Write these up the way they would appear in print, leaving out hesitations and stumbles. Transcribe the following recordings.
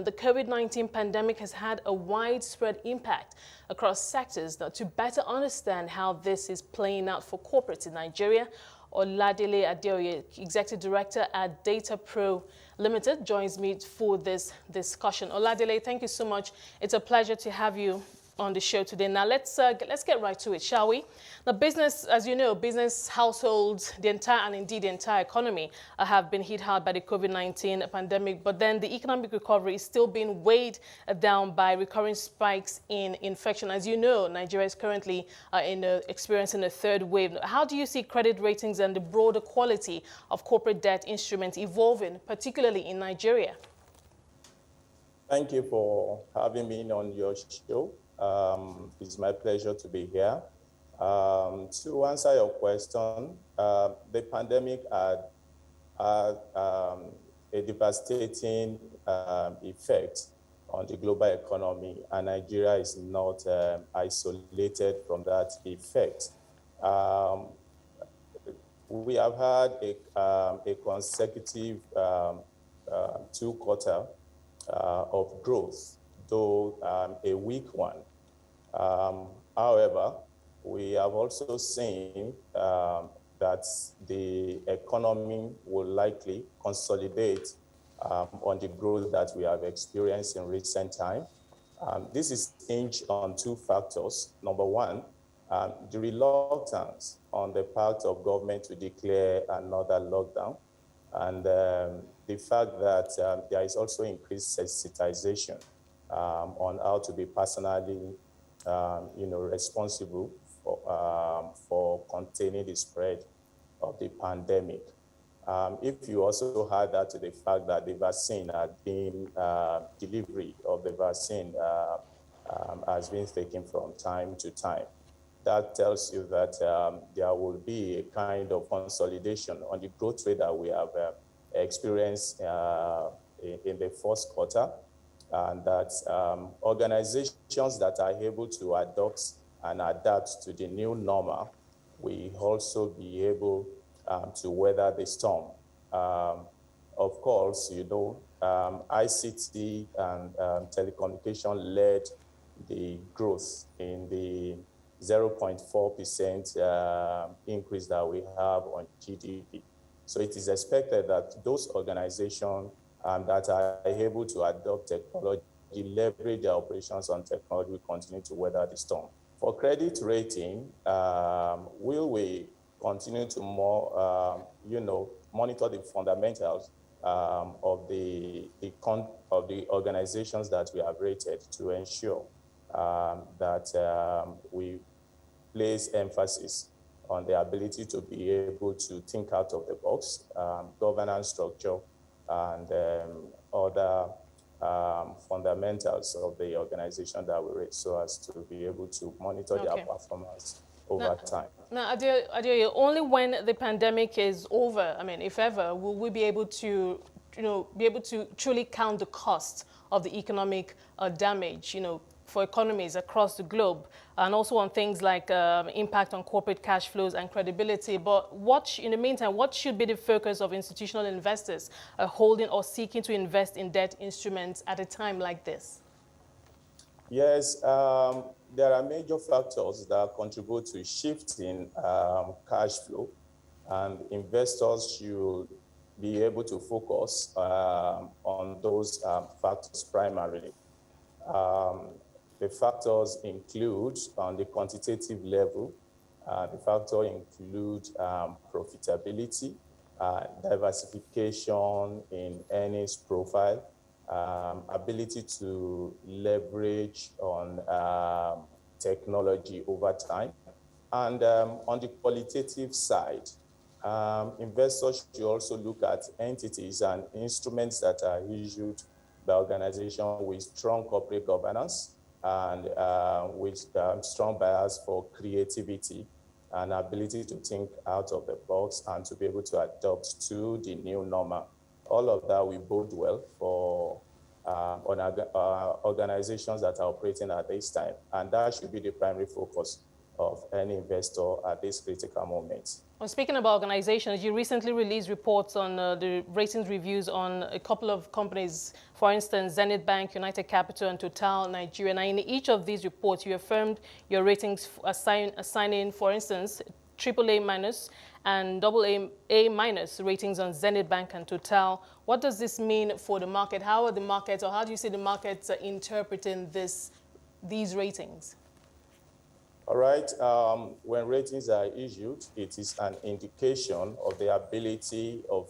The COVID-19 pandemic has had a widespread impact across sectors. Now, to better understand how this is playing out for corporates in Nigeria, Oladele Adeoye, Executive Director at DataPro Limited, joins me for this discussion. Oladele, thank you so much. It's a pleasure to have you on the show today. Now, let's get right to it, shall we? The business, as you know, business, households, the entire and indeed the entire economy have been hit hard by the COVID-19 pandemic. But then the economic recovery is still being weighed down by recurring spikes in infection. As you know, Nigeria is currently experiencing a third wave. How do you see credit ratings and the broader quality of corporate debt instruments evolving, particularly in Nigeria? Thank you for having me on your show. It's my pleasure to be here. To answer your question, the pandemic had a devastating effect on the global economy, and Nigeria is not isolated from that effect. We have had a consecutive 2 quarters of growth, though a weak one. However, we have also seen that the economy will likely consolidate on the growth that we have experienced in recent time. This is hinged on 2 factors. Number one, the reluctance on the part of government to declare another lockdown, and the fact that there is also increased sensitization on how to be personally responsible for containing the spread of the pandemic. If you also add that to the fact that the vaccine delivery of the vaccine has been taken from time to time, that tells you that there will be a kind of consolidation on the growth rate that we have experienced in the first quarter, and that organizations that are able to adopt and adapt to the new normal will also be able to weather the storm. Of course, ICT and telecommunication led the growth in the 0.4% increase that we have on GDP. So it is expected that those organizations that are able to adopt technology, leverage their operations on technology, will continue to weather the storm. For credit rating, will we continue to monitor the fundamentals of the organizations that we have rated to ensure that we place emphasis on the ability to be able to think out of the box, governance structure, and other fundamentals of the organization that we rate, so as to be able to monitor their performance over time. Now, Adeoye, only when the pandemic is over, I mean, if ever, will we be able to, truly count the cost of the economic damage, for economies across the globe, and also on things like impact on corporate cash flows and credibility. But in the meantime, what should be the focus of institutional investors holding or seeking to invest in debt instruments at a time like this? Yes, there are major factors that contribute to shifting cash flow, and investors should be able to focus on those factors primarily. The factors include, on the quantitative level, the factor include profitability, diversification in earnings profile, ability to leverage on technology over time. And on the qualitative side, investors should also look at entities and instruments that are issued by organizations with strong corporate governance and with strong bias for creativity and ability to think out of the box and to be able to adapt to the new normal. All of that will bode well for organizations that are operating at this time, and that should be the primary focus of any investor at this critical moment. Well, speaking about organizations, you recently released reports on the ratings reviews on a couple of companies, for instance, Zenith Bank, United Capital, and Total Nigerian. And in each of these reports, you affirmed your ratings assigning, for instance, AAA minus and AA minus ratings on Zenith Bank and Total. What does this mean for the market? How are the markets, or how do you see the markets interpreting these ratings? All right, when ratings are issued, it is an indication of the ability of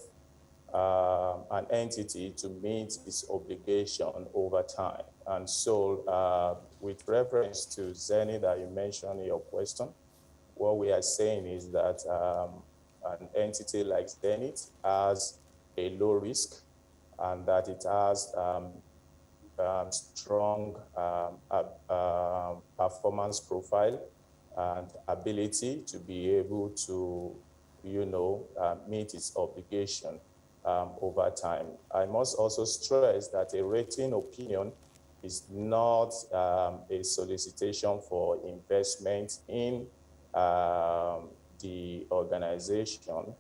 an entity to meet its obligation over time. And so with reference to Zenith that you mentioned in your question, what we are saying is that an entity like Zenith has a low risk and that it has strong performance profile and ability to be able to, meet its obligation over time. I must also stress that a rating opinion is not a solicitation for investment in the organization,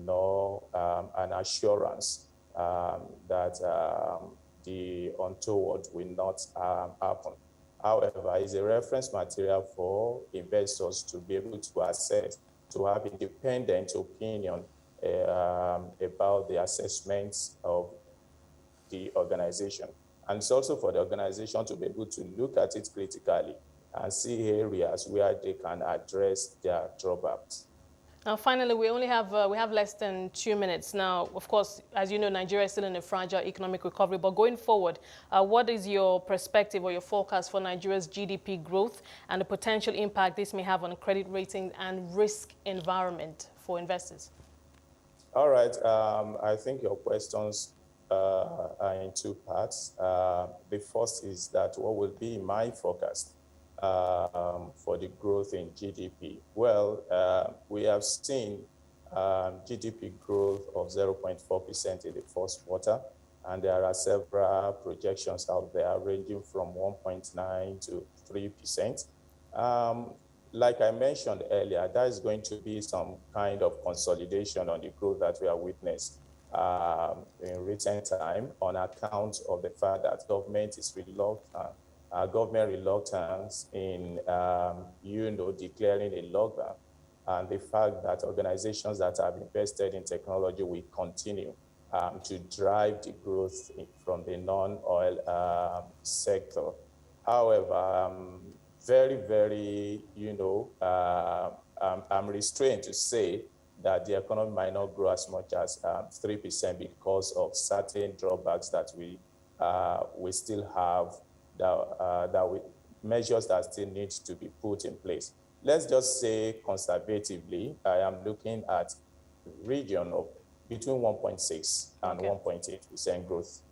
nor an assurance that the untoward will not happen. However, it's a reference material for investors to be able to assess, to have independent opinion about the assessments of the organization. And it's also for the organization to be able to look at it critically and see areas where they can address their drawbacks. Now, finally, we have less than 2 minutes. Now, of course, as you know, Nigeria is still in a fragile economic recovery. But going forward, what is your perspective or your forecast for Nigeria's GDP growth and the potential impact this may have on credit ratings and risk environment for investors? All right. I think your questions are in two parts. The first is that what will be my forecast for the growth in GDP? Well, we have seen GDP growth of 0.4% in the first quarter, and there are several projections out there ranging from 1.9 to 3%. Like I mentioned earlier, there is going to be some kind of consolidation on the growth that we have witnessed in recent time on account of the fact that government is reluctant. Government reluctance in, declaring a lockdown, and the fact that organizations that have invested in technology will continue to drive the growth from the non-oil sector. However, I'm restrained to say that the economy might not grow as much as 3% because of certain drawbacks that we still have, measures that still need to be put in place. Let's just say conservatively, I am looking at region of between 1.6 and 1.8% growth